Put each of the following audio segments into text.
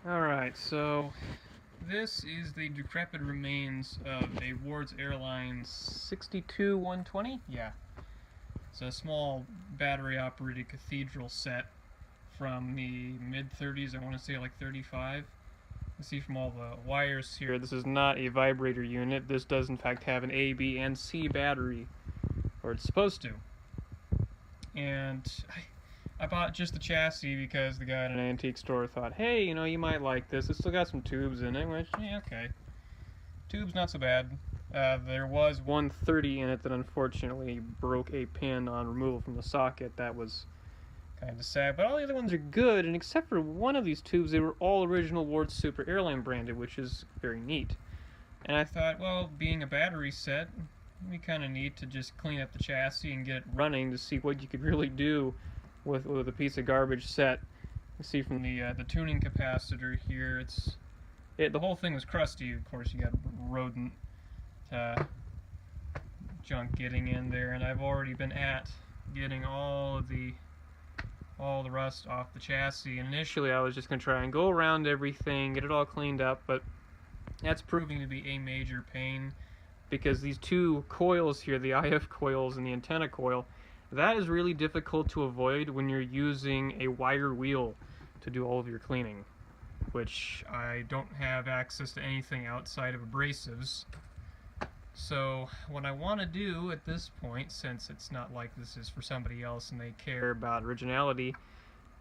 Alright, so this is the decrepit remains of a Ward's Airline 62-120? Yeah. It's a small battery-operated cathedral set from the mid-30s, I want to say like 35. You see from all the wires here, this is not a vibrator unit. This does in fact have an A, B, and C battery, or it's supposed to. And I bought just the chassis because the guy at an antique store thought, hey, you might like this. It's still got some tubes in it. Which, yeah, okay. Tubes, not so bad. There was 130 in it that unfortunately broke a pin on removal from the socket. That was kind of sad. But all the other ones are good, and except for one of these tubes, they were all original Ward Super Airline branded, which is very neat. And I thought, well, being a battery set, it'd be kind of neat to just clean up the chassis and get it running to see what you could really do with a piece of garbage set. You see from the tuning capacitor here, the whole thing was crusty. Of course, you got rodent junk getting in there, and I've already been at getting all the rust off the chassis. And initially, I was just gonna try and go around everything, get it all cleaned up, but that's proving to be a major pain because these two coils here, the IF coils and the antenna coil, that is really difficult to avoid when you're using a wire wheel to do all of your cleaning, which I don't have access to anything outside of abrasives. So what I want to do at this point, since it's not like this is for somebody else and they care about originality,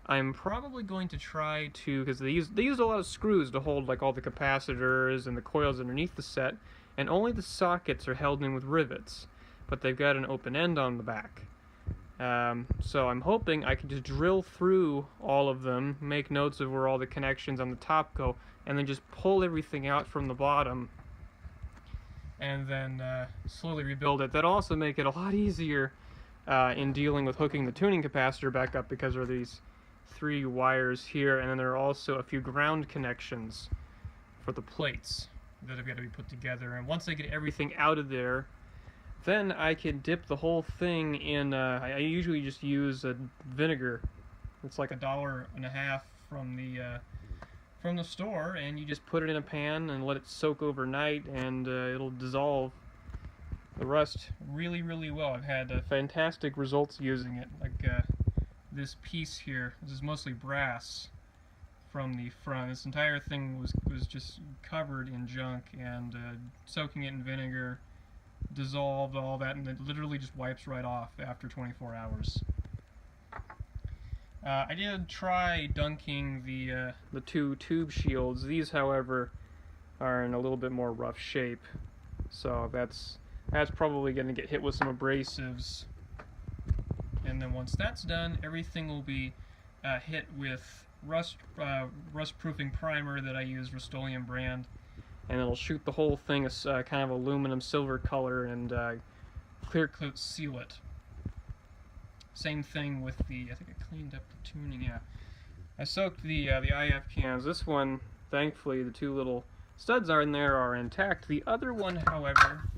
I'm probably going to try to, because they use a lot of screws to hold like all the capacitors and the coils underneath the set, and only the sockets are held in with rivets, but they've got an open end on the back. So I'm hoping I can just drill through all of them, make notes of where all the connections on the top go, and then just pull everything out from the bottom, and then slowly rebuild it. That'll also make it a lot easier in dealing with hooking the tuning capacitor back up, because there are these 3 wires here, and then there are also a few ground connections for the plates that have got to be put together. And once I get everything out of there, then I can dip the whole thing in, I usually just use vinegar. It's like $1.50 from the store, and you just put it in a pan and let it soak overnight, and it'll dissolve the rust really, really well. I've had fantastic results using it. Like this piece here, this is mostly brass from the front. This entire thing was just covered in junk, and soaking it in vinegar dissolved all that, and it literally just wipes right off after 24 hours. I did try dunking the 2 tube shields. These, however, are in a little bit more rough shape, so that's probably going to get hit with some abrasives. And then once that's done, everything will be hit with rust-proofing primer that I use, Rust-Oleum brand, and it'll shoot the whole thing as kind of aluminum silver color and clear coat seal it. Same thing with I think I cleaned up the tuning, yeah. I soaked the IF cans. This one, thankfully, the 2 little studs are in there are intact. The other one, however,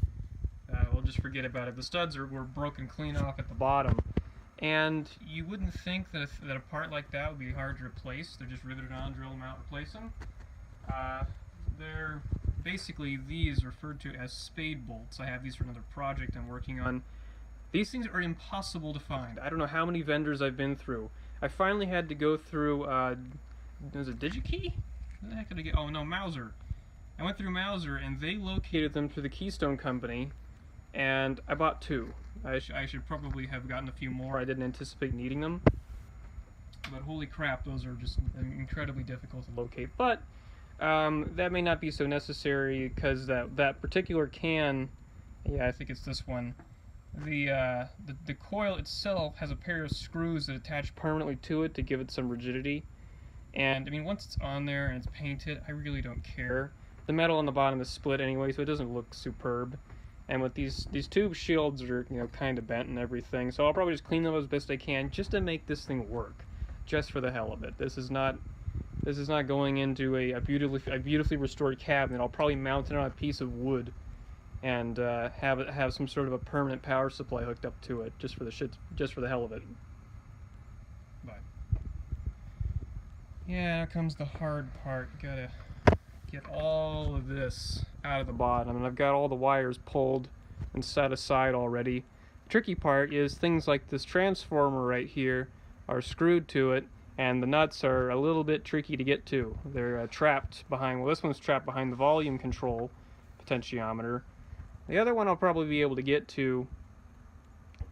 we'll just forget about it. The studs were broken clean off at the bottom. And you wouldn't think that a part like that would be hard to replace. They're just riveted on, drill them out, replace them. They're basically these referred to as spade bolts. I have these for another project I'm working on. These things are impossible to find. I don't know how many vendors I've been through. I finally had to go through, was it DigiKey? What the heck did I get? Oh no, Mauser. I went through Mauser, and they located them through the Keystone Company, and I bought 2. I should probably have gotten a few more. I didn't anticipate needing them. But holy crap, those are just incredibly difficult to locate. But that may not be so necessary, because that particular can, yeah, I think it's this one, the coil itself has a pair of screws that attach permanently to it to give it some rigidity. And I mean, once it's on there and it's painted, I really don't care. The metal on the bottom is split anyway, so it doesn't look superb. And with these tube shields are kind of bent and everything, so I'll probably just clean them as best I can just to make this thing work, just for the hell of it. This is not going into a beautifully restored cabinet. I'll probably mount it on a piece of wood and have some sort of a permanent power supply hooked up to it, just for the hell of it. But Yeah, now comes the hard part. You gotta get all of this out of the bottom, and I've got all the wires pulled and set aside already. The tricky part is things like this transformer right here are screwed to it, and the nuts are a little bit tricky to get to. They're trapped behind, well, this one's trapped behind the volume control potentiometer. The other one I'll probably be able to get to,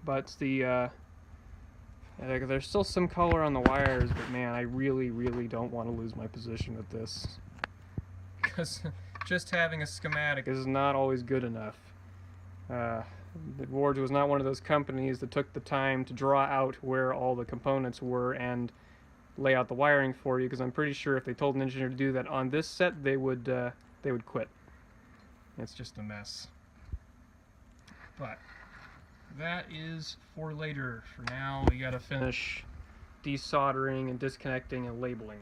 but there's still some color on the wires, but man, I really, really don't want to lose my position with this. Because just having a schematic is not always good enough. Ward was not one of those companies that took the time to draw out where all the components were and lay out the wiring for you, because I'm pretty sure if they told an engineer to do that on this set, they would quit. It's just a mess. But that is for later. For now, we gotta finish desoldering and disconnecting and labeling.